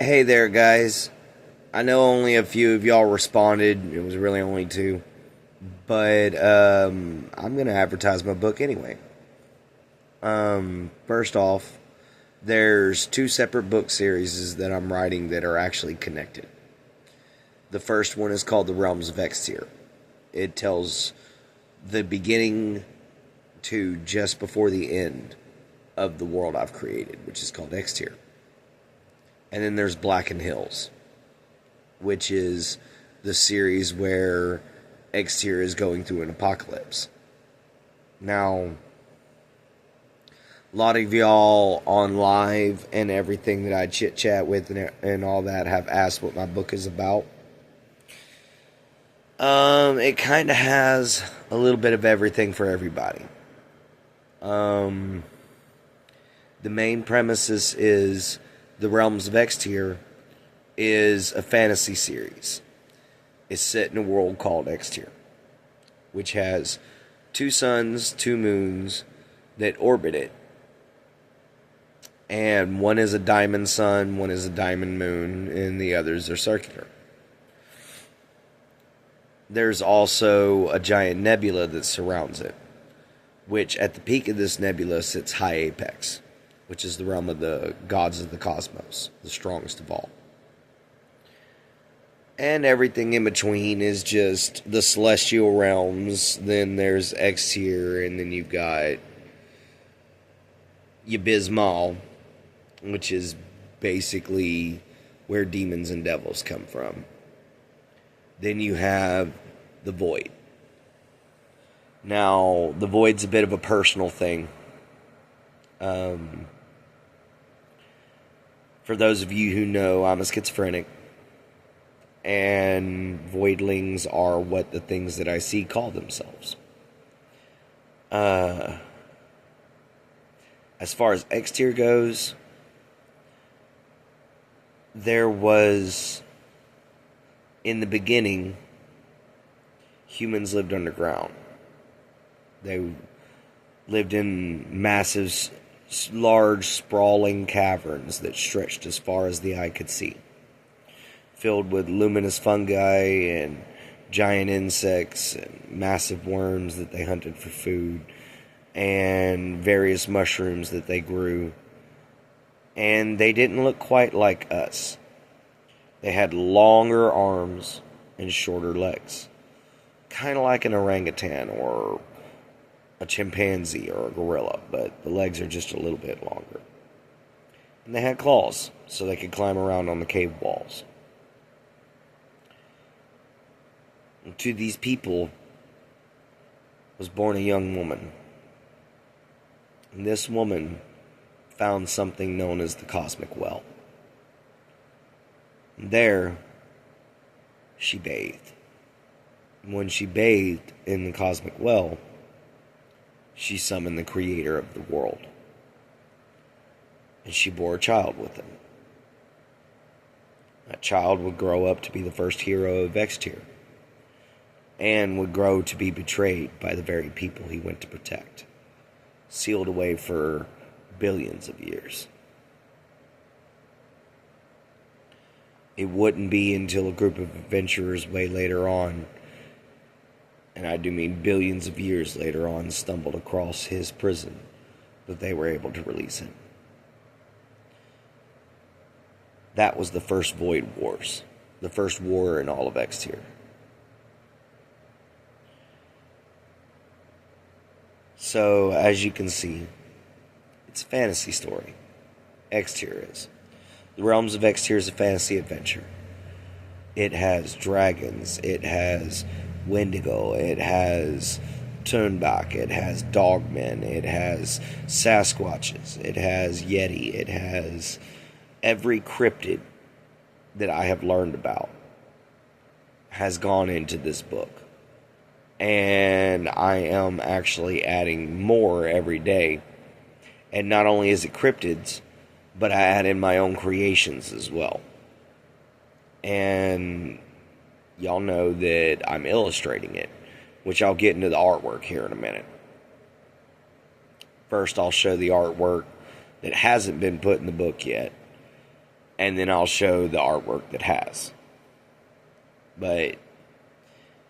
Hey there, guys. I know only a few of y'all responded. It was really only two. But I'm going to advertise my book anyway. First off, there's two separate book series that I'm writing that are actually connected. The first one is called The Realms of Extir. It tells the beginning to just before the end of the world I've created, which is called Extir. And then there's Blackenedhills, which is the series where Extir is going through an apocalypse. Now, a lot of y'all on live and everything that I chit chat with and all that have asked what my book is about. It kind of has a little bit of everything for everybody. The main premises is The Realms of Extir is a fantasy series. It's set in a world called Extir, which has two suns, two moons that orbit it. And one is a diamond sun, one is a diamond moon, and the others are circular. There's also a giant nebula that surrounds it, which at the peak of this nebula sits High Apex, which is the realm of the gods of the cosmos, the strongest of all. And everything in between is just the celestial realms. Then there's Extir, and then you've got Yabismal, which is basically where demons and devils come from. Then you have the Void. Now, the Void's a bit of a personal thing. For those of you who know, I'm a schizophrenic. And voidlings are what the things that I see call themselves. As far as Extir goes, there was, in the beginning, humans lived underground. They lived in massive, large, sprawling caverns that stretched as far as the eye could see, filled with luminous fungi and giant insects and massive worms that they hunted for food, and various mushrooms that they grew. And they didn't look quite like us. They had longer arms and shorter legs, kind of like an orangutan or a chimpanzee or a gorilla, but the legs are just a little bit longer. And they had claws, so they could climb around on the cave walls. And to these people was born a young woman. And this woman found something known as the Cosmic Well. And there, she bathed. And when she bathed in the Cosmic Well, she summoned the creator of the world. And she bore a child with him. That child would grow up to be the first hero of Extir, and would grow to be betrayed by the very people he went to protect, sealed away for billions of years. It wouldn't be until a group of adventurers way later on, and I do mean billions of years later on, stumbled across his prison, that they were able to release him. That was the first Void Wars, the first war in all of Extir. So, as you can see, it's a fantasy story. Extir is. The Realms of Extir is a fantasy adventure. It has dragons, it has Wendigo, it has Turnback, it has Dogmen, it has Sasquatches, it has Yeti, it has every cryptid that I have learned about has gone into this book. And I am actually adding more every day. And not only is it cryptids, but I add in my own creations as well. And y'all know that I'm illustrating it, which I'll get into the artwork here in a minute. First, I'll show the artwork that hasn't been put in the book yet. and then I'll show the artwork that has. But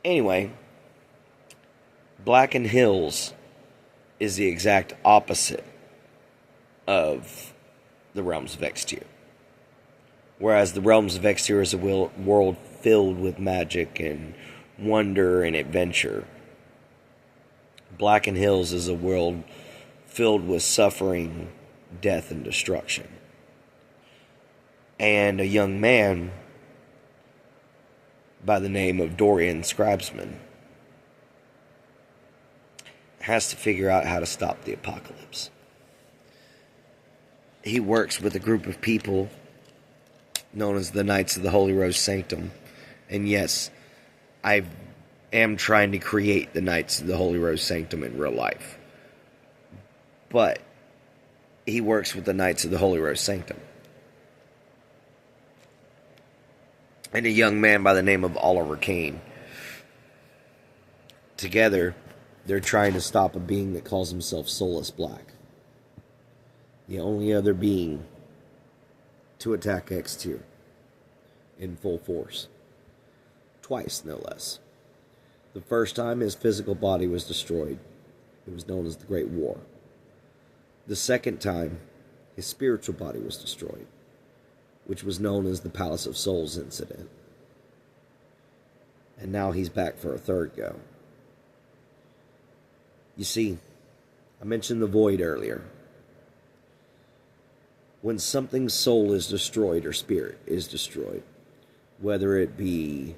anyway, Blackenedhills is the exact opposite of the Realms of Exterior. Whereas the Realms of Exterior is a world filled with magic and wonder and adventure, Blackenedhills is a world filled with suffering, death, and destruction. And a young man by the name of Dorian Scribesman has to figure out how to stop the apocalypse. He works with a group of people known as the Knights of the Holy Rose Sanctum. And yes, I am trying to create the Knights of the Holy Rose Sanctum in real life. But he works with the Knights of the Holy Rose Sanctum. And a young man by the name of Oliver Kane. Together, they're trying to stop a being that calls himself Soulless Black. The only other being to attack X-Tier in full force. Twice, no less. The first time his physical body was destroyed. It was known as the Great War. The second time, his spiritual body was destroyed, which was known as the Palace of Souls incident. And now he's back for a third go. You see, I mentioned the void earlier. When something's soul is destroyed or spirit is destroyed, whether it be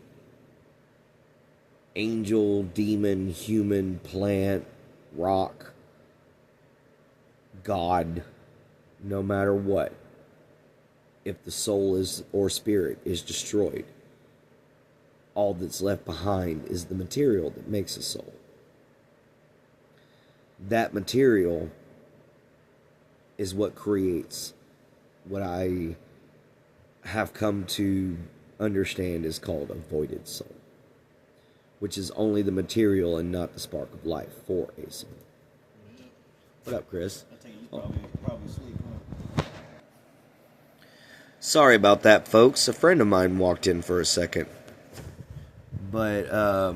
angel, demon, human, plant, rock, God, no matter what, if the soul is or spirit is destroyed, all that's left behind is the material that makes a soul. That material is what creates what I have come to understand is called a voided soul, which is only the material and not the spark of life for a soul. What up, Chris? I think you probably sleep, huh? Sorry about that, folks. A friend of mine walked in for a second. But,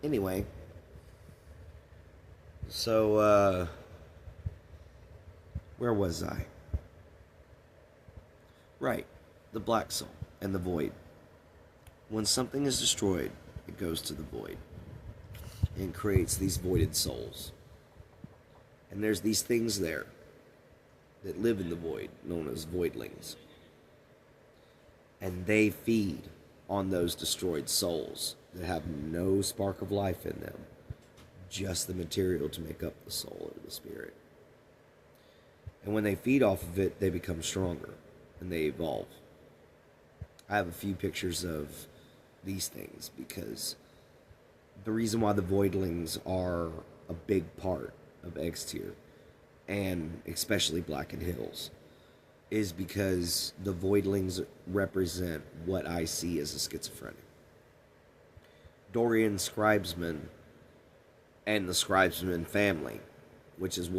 anyway. So, where was I? Right. The black soul and the void. When something is destroyed, it goes to the void and creates these voided souls. And there's these things there that live in the void, known as voidlings. And they feed on those destroyed souls that have no spark of life in them, just the material to make up the soul or the spirit. And when they feed off of it, they become stronger and they evolve. I have a few pictures of these things because the reason why the voidlings are a big part of X-Tier, and especially Blackenedhills, is because the voidlings represent what I see as a schizophrenic. Dorian Scribesman and the Scribesman family, which is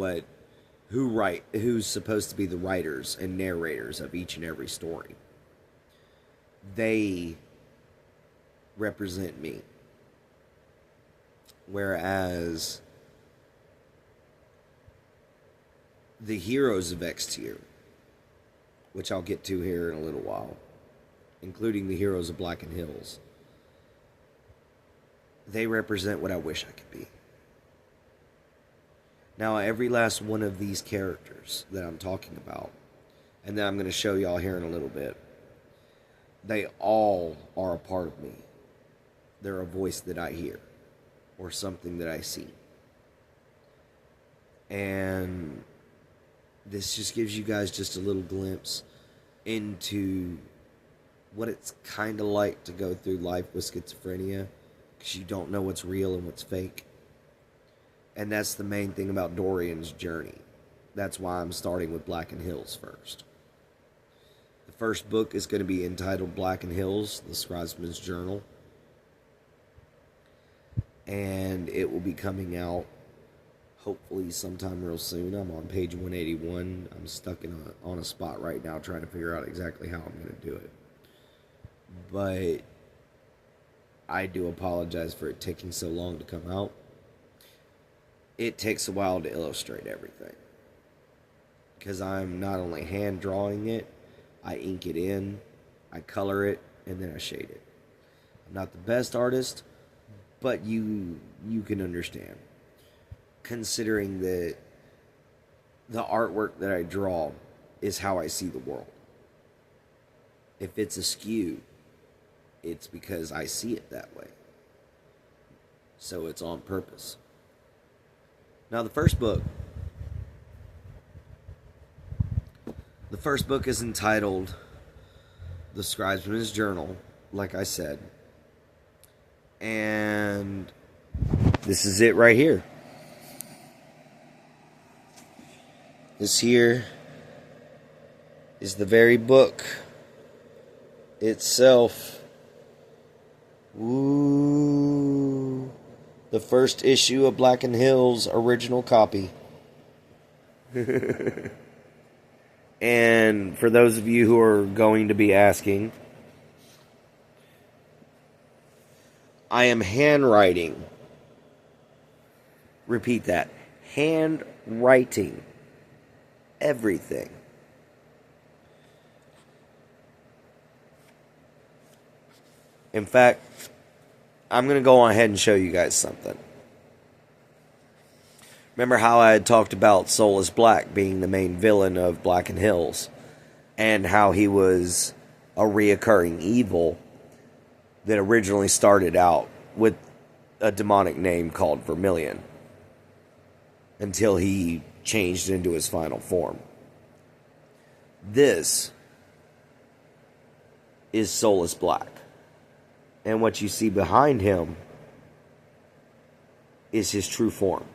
who's supposed to be the writers and narrators of each and every story, they represent me. Whereas the heroes of X-Tier, which I'll get to here in a little while, including the heroes of Blackenedhills, they represent what I wish I could be. Now, every last one of these characters that I'm talking about, and that I'm going to show y'all here in a little bit, they all are a part of me. They're a voice that I hear, or something that I see. And this just gives you guys just a little glimpse into what it's kind of like to go through life with schizophrenia, because you don't know what's real and what's fake. And that's the main thing about Dorian's journey. That's why I'm starting with Blackenedhills first. The first book is going to be entitled Blackenedhills, the Scribesman's Journal. And it will be coming out hopefully sometime real soon. I'm on page 181. I'm stuck on a spot right now trying to figure out exactly how I'm going to do it. But I do apologize for it taking so long to come out. It takes a while to illustrate everything, because I'm not only hand drawing it, I ink it in, I color it, and then I shade it. I'm not the best artist, but you can understand, considering that the artwork that I draw is how I see the world. If it's askew, it's because I see it that way. So it's on purpose. Now the first book is entitled The Scribesman's Journal, like I said. And this is it right here. This here is the very book itself. Woo! The first issue of Blackenedhills, original copy. And for those of you who are going to be asking, I am handwriting. Repeat that. Handwriting everything. In fact, I'm going to go on ahead and show you guys something. Remember how I had talked about Soulless Black being the main villain of Blackenedhills, and how he was a reoccurring evil that originally started out with a demonic name called Vermilion, until he changed into his final form. This is Soulless Black. And what you see behind him is his true form.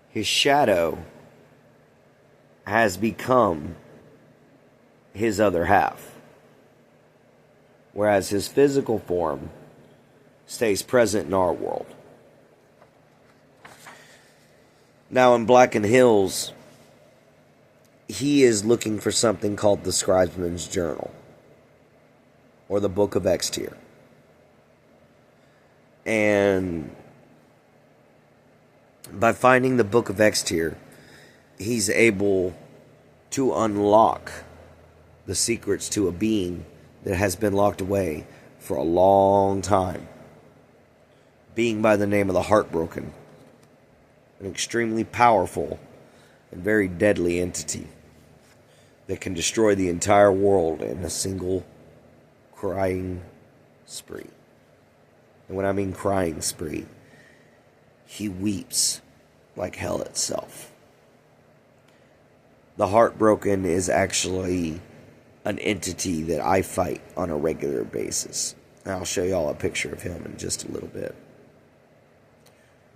His shadow has become his other half, whereas his physical form stays present in our world. Now in Blackenedhills, he is looking for something called the Scribesman's Journal, or the Book of X-Tier. And by finding the Book of X-Tier, he's able to unlock the secrets to a being that has been locked away for a long time. Being by the name of the Heartbroken, an extremely powerful and very deadly entity that can destroy the entire world in a single crying spree. And when I mean crying spree, he weeps like hell itself. The Heartbroken is actually an entity that I fight on a regular basis. And I'll show y'all a picture of him in just a little bit.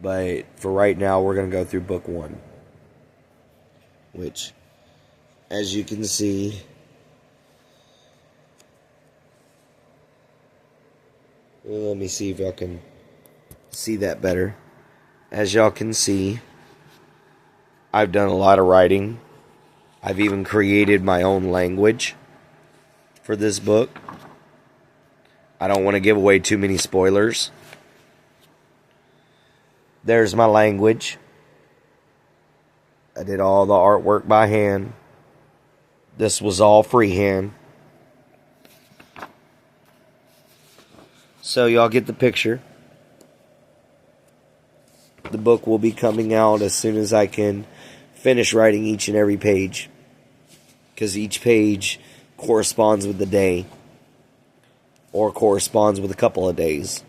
But for right now, we're going to go through book 1, which, as you can see, let me see if y'all can see that better. As y'all can see, I've done a lot of writing. I've even created my own language for this book. I don't want to give away too many spoilers. There's my language. I did all the artwork by hand. This was all freehand. So y'all get the picture. The book will be coming out as soon as I can finish writing each and every page, because each page corresponds with the day, or corresponds with a couple of days,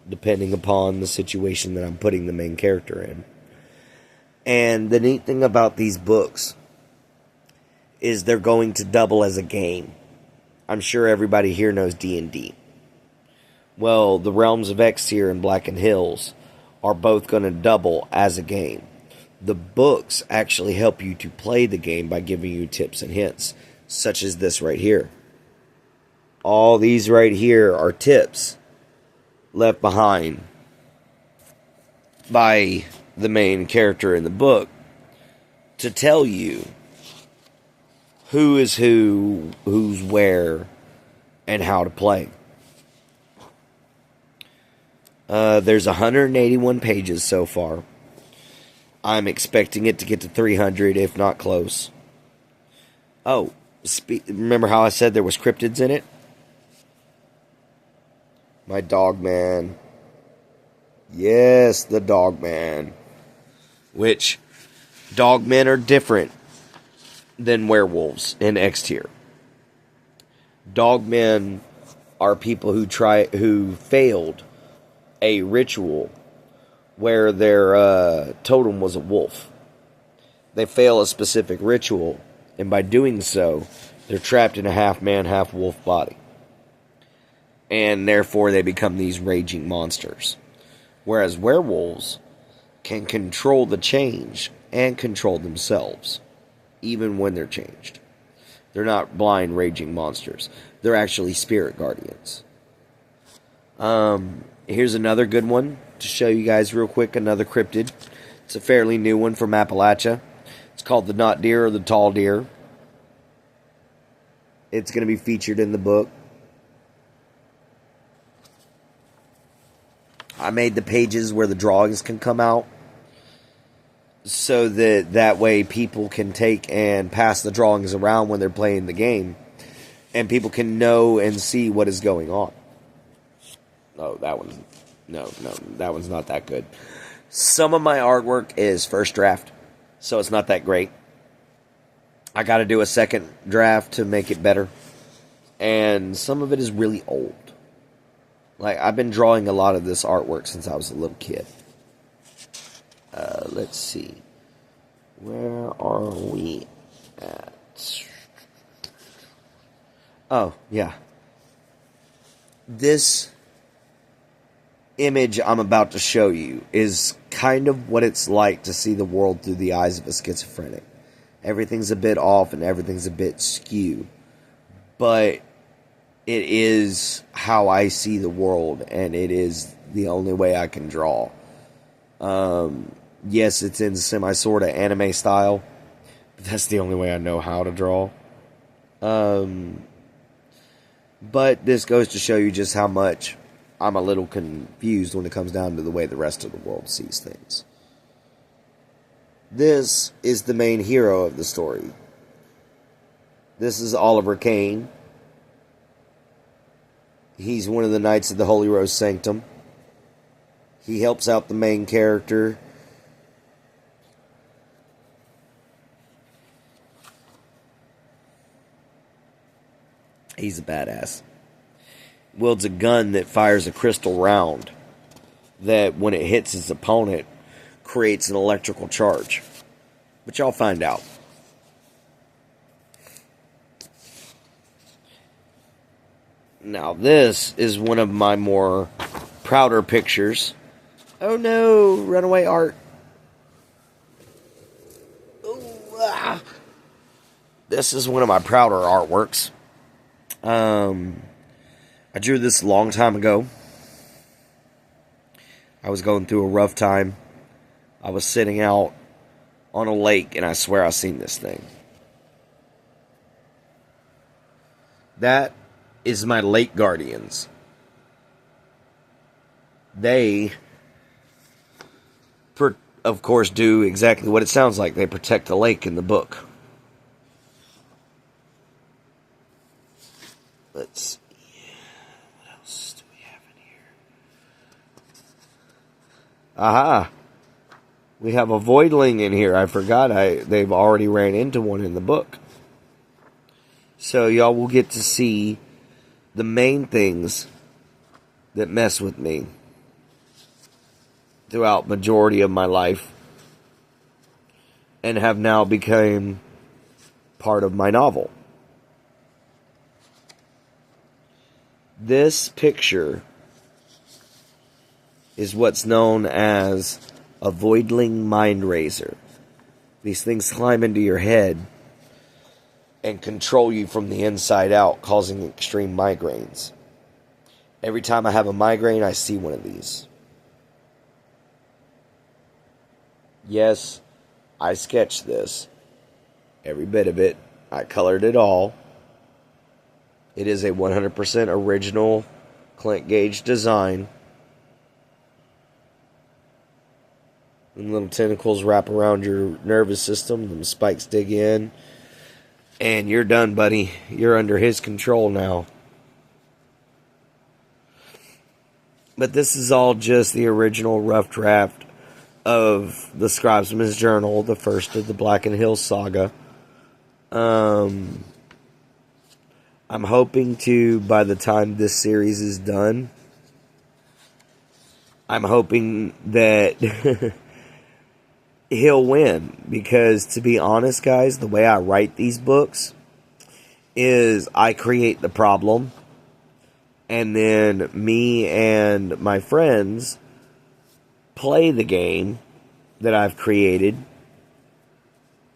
depending upon the situation that I'm putting the main character in. And the neat thing about these books is they're going to double as a game. I'm sure everybody here knows D&D. Well, the Realms of X-Tier and Blackenedhills are both going to double as a game. The books actually help you to play the game by giving you tips and hints, such as this right here. All these right here are tips left behind by the main character in the book to tell you who is who, who's where, and how to play. There's 181 pages so far. I'm expecting it to get to 300, if not close. Oh, remember how I said there was cryptids in it? My dog man. Yes, the dog man. Which, dog men are different than werewolves in X tier. Dog men are people who failed a ritual where their totem was a wolf. They fail a specific ritual, and by doing so, they're trapped in a half man, half wolf body. And therefore they become these raging monsters. Whereas werewolves can control the change and control themselves, even when they're changed. They're not blind, raging monsters. They're actually spirit guardians. Here's another good one to show you guys real quick. Another cryptid. It's a fairly new one from Appalachia. It's called the knot deer or the tall deer. It's going to be featured in the book. I made the pages where the drawings can come out, so that way people can take and pass the drawings around when they're playing the game, and people can know and see what is going on. Oh, that one, no, that one's not that good. Some of my artwork is first draft, so it's not that great. I got to do a second draft to make it better, and some of it is really old. Like, I've been drawing a lot of this artwork since I was a little kid. Let's see. Where are we at? Oh, yeah. This image I'm about to show you is kind of what it's like to see the world through the eyes of a schizophrenic. Everything's a bit off and everything's a bit skew. But it is how I see the world, and it is the only way I can draw. Yes, it's in sort of anime style, but that's the only way I know how to draw. But this goes to show you just how much I'm a little confused when it comes down to the way the rest of the world sees things. This is the main hero of the story. This is Oliver Kane. He's one of the Knights of the Holy Rose Sanctum. He helps out the main character. He's a badass. Wields a gun that fires a crystal round that, when it hits his opponent, creates an electrical charge. But y'all find out. Now, this is one of my more prouder pictures. Oh no, runaway art. Ooh, ah. This is one of my prouder artworks. I drew this a long time ago. I was going through a rough time. I was sitting out on a lake, and I swear I seen this thing. That is my lake guardians. They, of course, do exactly what it sounds like. They protect the lake in the book. Let's see. What else do we have in here? Aha. We have a voidling in here. I forgot they've already ran into one in the book. So y'all will get to see the main things that mess with me throughout majority of my life and have now become part of my novel. This picture is what's known as a voidling mind razor. These things climb into your head and control you from the inside out, causing extreme migraines. Every time I have a migraine, I see one of these. Yes, I sketched this. Every bit of it. I colored it all. It is a 100% original Clint Gage design. And little tentacles wrap around your nervous system. The spikes dig in. And you're done, buddy. You're under his control now. But this is all just the original rough draft of the Scribesman's Journal, the first of the Blackenedhills saga. I'm hoping to, by the time this series is done, I'm hoping that he'll win. Because, to be honest, guys, the way I write these books is I create the problem, and then me and my friends play the game that I've created,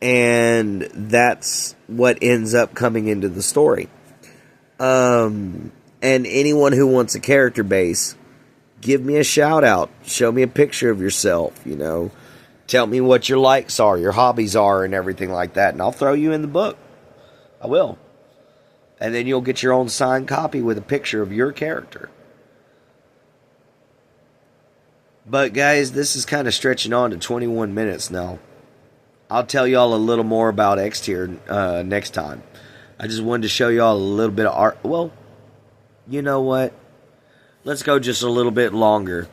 and that's what ends up coming into the story. And anyone who wants a character base, give me a shout out. Show me a picture of yourself, you know. Tell me what your likes are, your hobbies are, and everything like that, and I'll throw you in the book. I will. And then you'll get your own signed copy with a picture of your character. But guys, this is kind of stretching on to 21 minutes now. I'll tell y'all a little more about X Tier next time. I just wanted to show y'all a little bit of art. Well, you know what? Let's go just a little bit longer,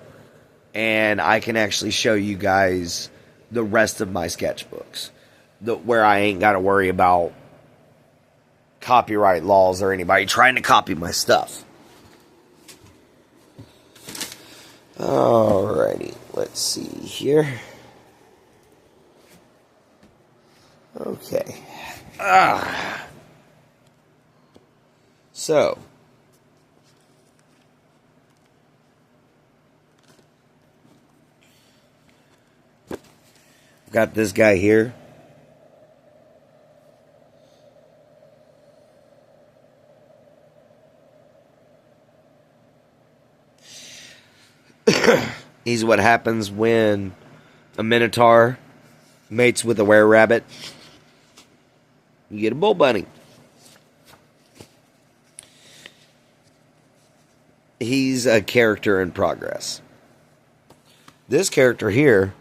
and I can actually show you guys the rest of my sketchbooks, where I ain't got to worry about copyright laws or anybody trying to copy my stuff. Alrighty, let's see here. Okay. So, I've got this guy here. He's what happens when a minotaur mates with a were-rabbit. You get a bull bunny. He's a character in progress. This character here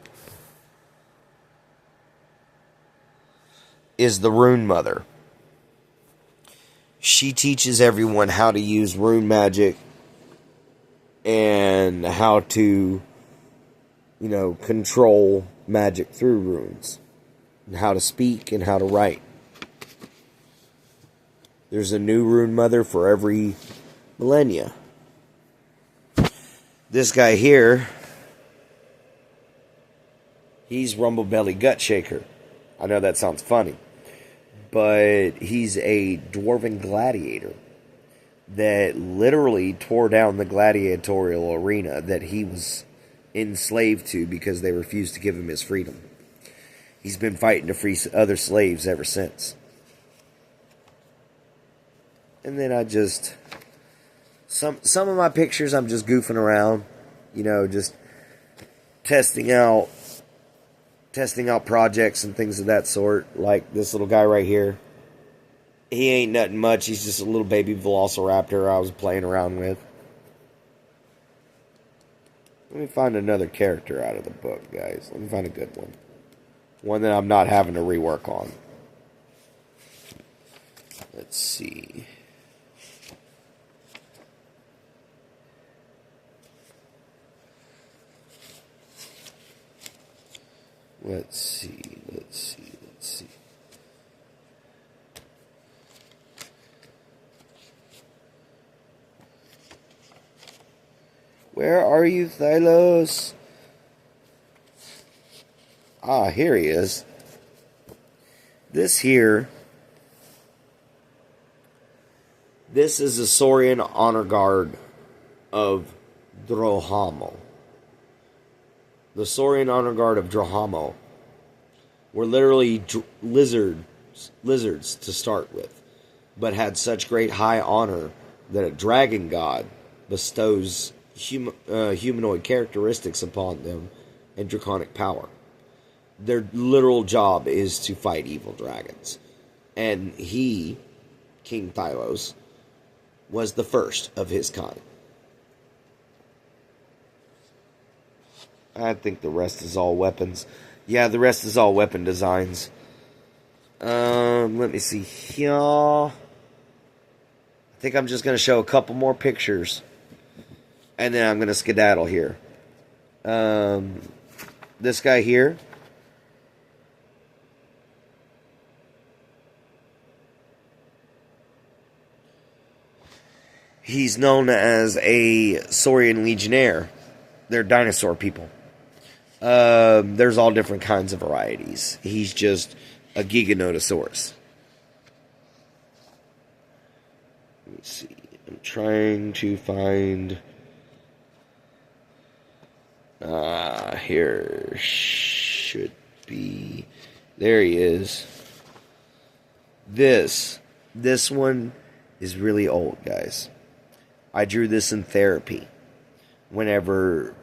is the Rune Mother. She teaches everyone how to use rune magic and how to, you know, control magic through runes, and how to speak and how to write. There's a new Rune Mother for every millennia. This guy here, he's Rumblebelly Gutshaker. I know that sounds funny, but he's a dwarven gladiator that literally tore down the gladiatorial arena that he was enslaved to because they refused to give him his freedom. He's been fighting to free other slaves ever since. And then I just... Some of my pictures I'm just goofing around. You know, just testing out projects and things of that sort. Like this little guy right here. He ain't nothing much. He's just a little baby velociraptor I was playing around with. Let me find another character out of the book, guys. Let me find a good one. One that I'm not having to rework on. Let's see. Let's see. Where are you, Thylos? Ah, here he is. This is a Saurian honor guard of Drohamo. The Saurian honor guard of Drohamo were literally lizards to start with, but had such great high honor that a dragon god bestows humanoid characteristics upon them and draconic power. Their literal job is to fight evil dragons. And he, King Thylos, was the first of his kind. I think the rest is all weapons. Yeah, the rest is all weapon designs. Let me see here. I think I'm just going to show a couple more pictures. And then I'm going to skedaddle here. This guy here. He's known as a Saurian Legionnaire. They're dinosaur people. There's all different kinds of varieties. He's just a Giganotosaurus. Let me see. I'm trying to find... here should be... There he is. This one is really old, guys. I drew this in therapy. Whenever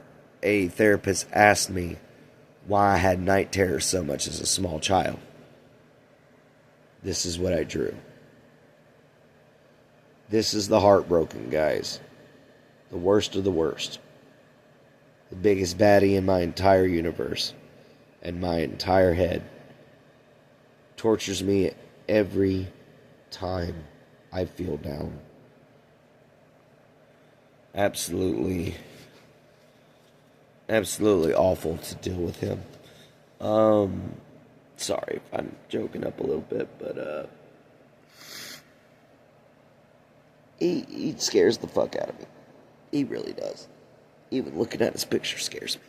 a therapist asked me why I had night terrors so much as a small child. This is what I drew. This is the heartbroken, guys. The worst of the worst. The biggest baddie in my entire universe. And my entire head. Tortures me every time I feel down. Absolutely awful to deal with him. Sorry if I'm joking up a little bit, but he scares the fuck out of me. He really does. Even looking at his picture scares me.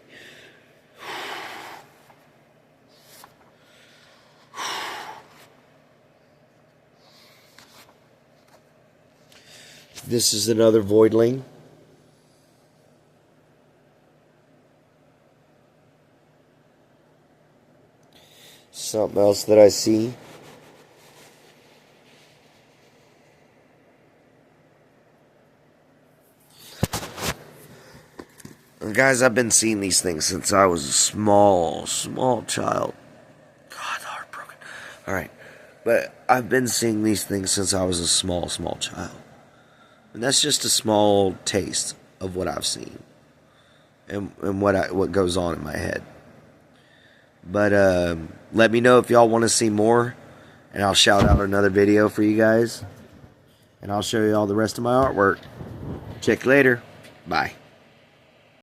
This is another voidling. Something else that I see. And guys, I've been seeing these things since I was a small child. God, heartbroken. Alright. But I've been seeing these things since I was a small child. And that's just a small taste of what I've seen. And what goes on in my head. But let me know if y'all want to see more, and I'll shout out another video for you guys, and I'll show you all the rest of my artwork. Check you later. Bye.